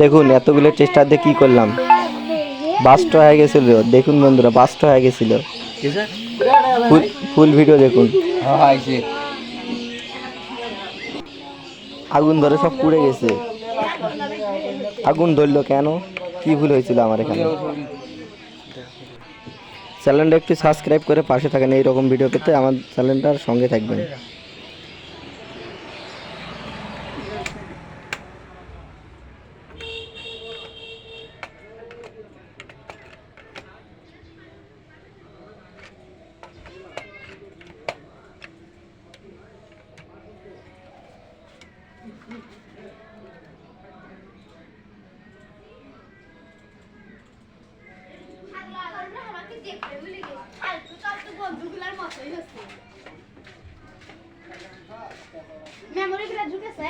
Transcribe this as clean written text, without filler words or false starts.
দেখুন এতগুলো চেষ্টা দিয়ে কী করলাম, বাস্ট হয়ে গেছিল। দেখুন বন্ধুরা, বাস্ট হয়ে গেছিল। ফুল ফুল ভিডিও দেখুন। আগুন ধরে সব পুড়ে গেছে। আগুন ধরলো কেন? কি ভুল হয়েছিল আমার এখানে? চ্যানেলটা একটু সাবস্ক্রাইব করে পাশে থাকেন এইরকম ভিডিও পেতে, আমার চ্যানেলটার সঙ্গে থাকবেন। মেমোরি গুলা ঢুকেছে।